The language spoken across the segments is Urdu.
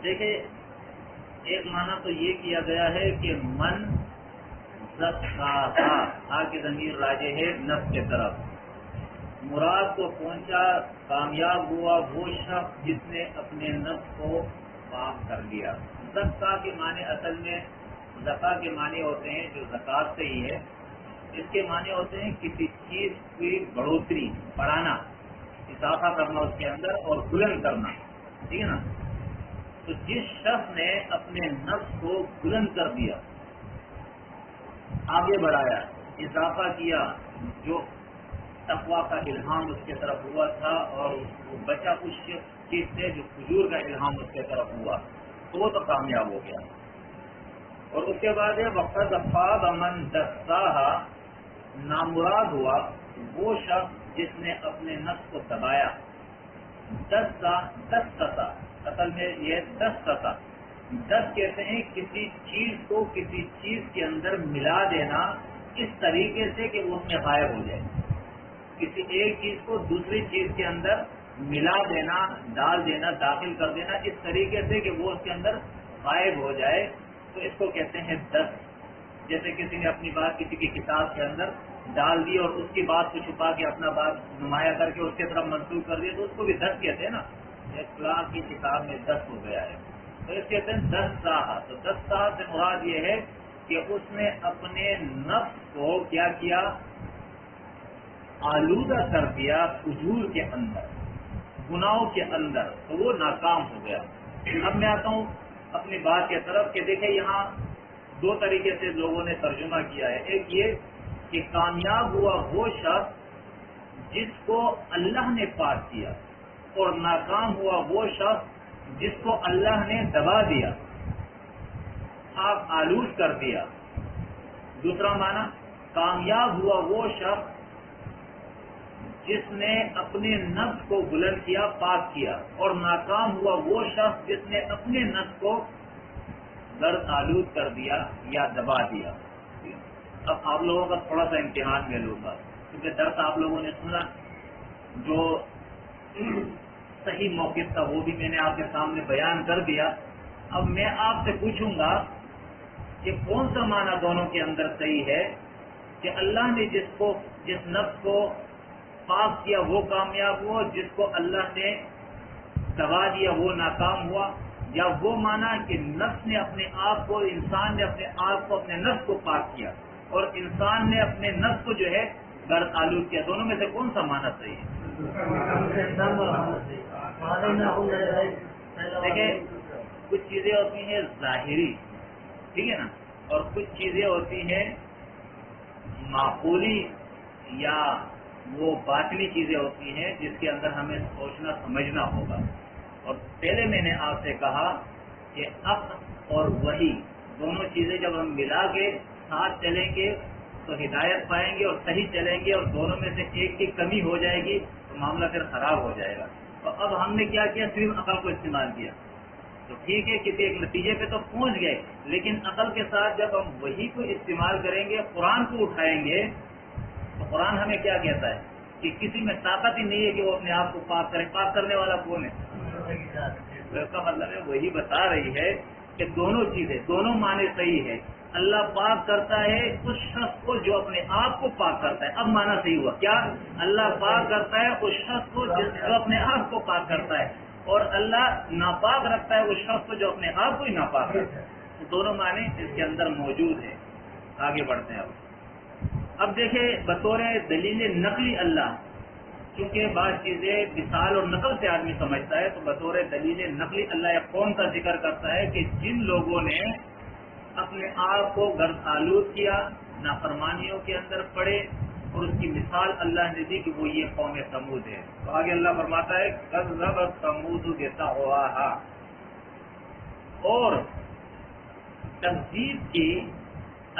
دیکھیں ایک معنی تو یہ کیا گیا ہے کہ من زکاہا کی ضمیر راجع ہے نفس کے طرف، مراد کو پہنچا کامیاب ہوا وہ شخص جس نے اپنے نفس کو پاک کر لیا۔ زکا کے معنی اصل میں زکا کے معنی ہوتے ہیں جو زکات سے ہی ہے، اس کے معنی ہوتے ہیں کسی چیز کی بڑھوتری، بڑھانا، اضافہ کرنا اس کے اندر اور بلند کرنا، ٹھیک ہے نا۔ تو جس شخص نے اپنے نفس کو بلند کر دیا، آگے بڑھایا، اضافہ کیا، جو تقویٰ کا الہام اس کے طرف ہوا تھا اور وہ بچا اس چیز سے جو فجور کا الہام اس کے طرف ہوا، تو وہ تو کامیاب ہو گیا۔ اور اس کے بعد ہے وقد خاب من دساہا، نامراد ہوا وہ شخص جس نے اپنے نفس کو دبایا۔ دستا اصل میں یہ دستا، دس کہتے ہیں کسی چیز کو کسی چیز کے اندر ملا دینا اس طریقے سے کہ وہ اس میں غائب ہو جائے، کسی ایک چیز کو دوسری چیز کے اندر ملا دینا، ڈال دینا، داخل کر دینا اس طریقے سے کہ وہ اس کے اندر غائب ہو جائے، تو اس کو کہتے ہیں دس۔ جیسے کسی نے اپنی بات کسی کی کتاب کے اندر ڈال دی اور اس کی بات کو چھپا کے اپنا بات نمایاں کر کے اس کی طرف منسوخ کر دیا، تو اس کو بھی دس کہتے ہیں نا، فلاں کی کتاب میں دس ہو گیا ہے، تو اس کہتے ہیں دس ساہا۔ تو دس ساہا سے مراد یہ ہے کہ اس نے اپنے نفس کو کیا کیا، آلودہ کر دیا فجور کے اندر، گناہوں کے اندر، تو وہ ناکام ہو گیا۔ اب میں آتا ہوں اپنی بات کی طرف کہ دیکھیں یہاں دو طریقے سے لوگوں نے ترجمہ کیا ہے۔ ایک یہ کہ کامیاب ہوا وہ شخص جس کو اللہ نے پاک کیا، اور ناکام ہوا وہ شخص جس کو اللہ نے دبا دیا، آپ آلود کر دیا۔ دوسرا معنی کامیاب ہوا وہ شخص جس نے اپنے نفس کو بلند کیا، پاک کیا، اور ناکام ہوا وہ شخص جس نے اپنے نفس کو گرد آلود کر دیا یا دبا دیا۔ اب آپ لوگوں کا تھوڑا سا امتحان میں لوں گا، کیونکہ درس آپ لوگوں نے سنا، جو صحیح موقف تھا وہ بھی میں نے آپ کے سامنے بیان کر دیا۔ اب میں آپ سے پوچھوں گا کہ کون سا معنی دونوں کے اندر صحیح ہے، کہ اللہ نے جس نفس کو پاک کیا وہ کامیاب ہوا، جس کو اللہ نے دبا دیا وہ ناکام ہوا، یا وہ مانا کہ نفس نے اپنے آپ کو، انسان نے اپنے آپ کو، اپنے نفس کو پاک کیا اور انسان نے اپنے نفس کو جو ہے گرد آلود کیا؟ دونوں میں سے کون سا مانا صحیح ہے؟ دیکھیں کچھ چیزیں ہوتی ہیں ظاہری، ٹھیک ہے نا، اور کچھ چیزیں ہوتی ہیں معقولی یا وہ باطنی چیزیں ہوتی ہیں جس کے اندر ہمیں سوچنا سمجھنا ہوگا۔ اور پہلے میں نے آپ سے کہا کہ عقل اور وحی دونوں چیزیں جب ہم ملا کے ساتھ چلیں گے تو ہدایت پائیں گے اور صحیح چلیں گے، اور دونوں میں سے ایک کی کمی ہو جائے گی تو معاملہ پھر خراب ہو جائے گا۔ تو اب ہم نے کیا کیا، صرف عقل کو استعمال کیا، تو ٹھیک ہے کسی ایک نتیجے پہ تو پہنچ گئے، لیکن عقل کے ساتھ جب ہم وحی کو استعمال کریں گے، قرآن کو اٹھائیں گے، تو قرآن ہمیں کیا کہتا ہے کہ کسی میں طاقت ہی نہیں ہے کہ وہ اپنے آپ کو پاک کرے۔ پاک کرنے والا کون ہے؟ تو اس کا مطلب ہے وہی بتا رہی ہے کہ دونوں چیزیں، دونوں معنی صحیح ہے۔ اللہ پاک کرتا ہے اس شخص کو جو اپنے آپ کو پاک کرتا ہے۔ اب معنی صحیح ہوا کیا؟ اللہ پاک کرتا ہے اس شخص کو جو اپنے آپ کو پاک کرتا ہے، اور اللہ ناپاک رکھتا ہے اس شخص کو جو اپنے آپ کو ہی ناپاک رکھتا ہے۔ تو دونوں معنی اس کے اندر موجود ہیں۔ آگے بڑھتے ہیں۔ اب دیکھیں بطور دلیل نقلی اللہ، چونکہ بعض چیزیں مثال اور نقل سے آدمی سمجھتا ہے، تو بطور دلیل نقلی اللہ ایک قوم کا ذکر کرتا ہے کہ جن لوگوں نے اپنے آپ کو گرد آلود کیا، نافرمانیوں کے اندر پڑے، اور اس کی مثال اللہ نے دی کہ وہ یہ قوم ثمود ہے۔ تو آگے اللہ فرماتا ہے کذبت ثمود بطغواہا، اور تکذیب کی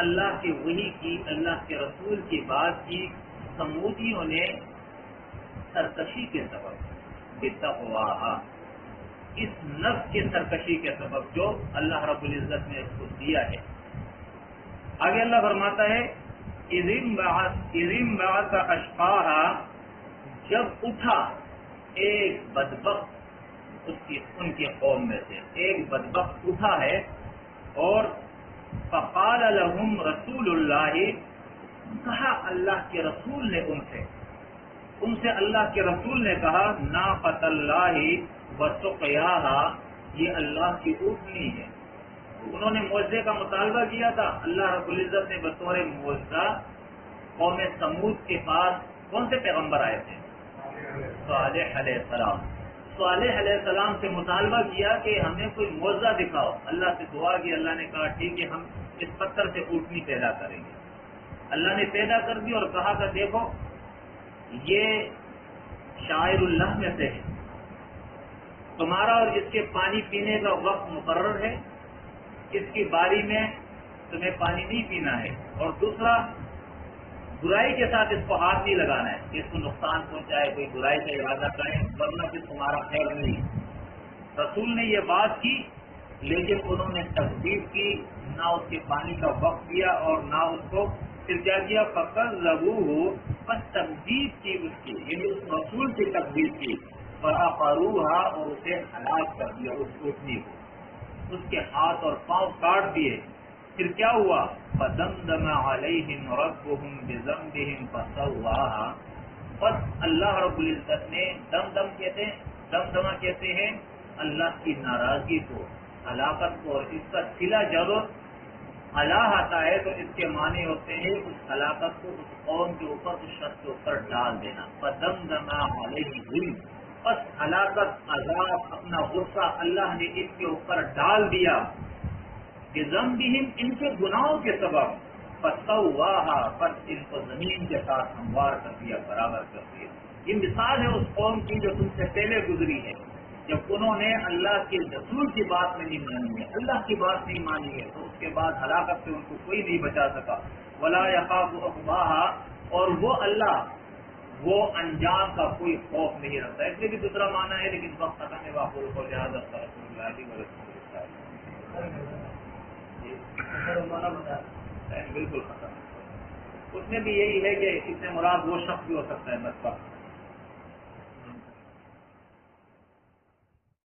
اللہ کے وحی کی، اللہ کے رسول کی بات کی سمودیوں نے سرکشی کے سبب، بتقواہا، اس نفس کے سرکشی کے سبب جو اللہ رب العزت نے اس کو دیا ہے۔ آگے اللہ فرماتا ہے اذ بعث اشقاہا، جب اٹھا ایک بدبخت ان کی قوم میں سے ایک بدبخت اٹھا ہے اور فقال لهم رسول اللہ، کہا اللہ کے رسول نے ان سے اللہ کے رسول نے کہا ناقۃ اللہ وسقیاھا، یہ اللہ کی اونٹنی ہے۔ انہوں نے معجزے کا مطالبہ کیا تھا، اللہ رب العزت نے بطور معجزہ قوم سمود کے پاس کون سے پیغمبر آئے تھے؟ صالح علیہ السلام۔ صالح علیہ السلام سے مطالبہ کیا کہ ہمیں کوئی معجزہ دکھاؤ، اللہ سے دعا کی، اللہ نے کہا ٹھیک ہے ہم اس پتھر سے اونٹنی پیدا کریں گے۔ اللہ نے پیدا کر دی اور کہا کہ دیکھو یہ شاعر اللہ میں سے ہے، تمہارا اور اس کے پانی پینے کا وقت مقرر ہے، اس کی باری میں تمہیں پانی نہیں پینا ہے، اور دوسرا برائی کے ساتھ اس کو ہاتھ نہیں لگانا ہے کہ اس کو نقصان پہنچائے، کوئی برائی کا ارادہ کریں ورنہ پھر تمہارا خیر نہیں۔ رسول نے یہ بات کی لیکن انہوں نے تکذیب کی، نہ اس کے پانی کا وقت دیا اور نہ اس کو پھر کیا کیا فَكَذَّبُوهُ، بس تکذیب کی اس کی، یعنی اس رسول کی تکذیب کی، فَعَقَرُوهَا، اور اسے ہلاک کر دیا اس اونٹنی کو، اس کے ہاتھ اور پاؤں کاٹ دیے۔ پھر کیا ہوا؟ فَدَمْدَمَ عَلَيْهِمْ رَبُّهُمْ بِذَنبِهِمْ فَسَوَّاهَا، بس اللہ رب العزت نے دمدمہ کہتے ہیں اللہ کی ناراضگی کو، ہلاکت کو، اور اس کا صلہ جرر اللہ آتا ہے تو اس کے معنی ہوتے ہیں اس ہلاکت کو اس قوم کے اوپر، اس شخص کے اوپر ڈال دینا۔ فَدَمْدَمَ عَلَيْهِمْ، بس ہلاکت، عذاب، اپنا غصہ اللہ نے اس کے اوپر ڈال دیا، بِذَنبِهِمْ، ان کے گناہوں کے سبب، فَسَوَّاهَا، بس ان کو زمین کے ساتھ ہموار کر دیا، برابر کر دیا۔ یہ مثال ہے اس قوم کی جو تم سے پہلے گزری ہے، جب انہوں نے اللہ کے رسول کی بات نہیں مانی ہے، اللہ کی بات نہیں مانی ہے، تو اس کے بعد ہلاکت سے ان کو کوئی نہیں بچا سکا۔ وَلَا يَخَافُ عُقْبَاهَا، اور وہ اللہ وہ انجام کا کوئی خوف نہیں رکھتا۔ اس لیے بھی دوسرا معنی ہے لیکن وقت ختم ہے، واقعہ کو لحاظ رسول اللہ بالکل ختم۔ اس میں بھی یہی ہے کہ اس سے مراد وہ شخص بھی ہو سکتا ہے بدبخت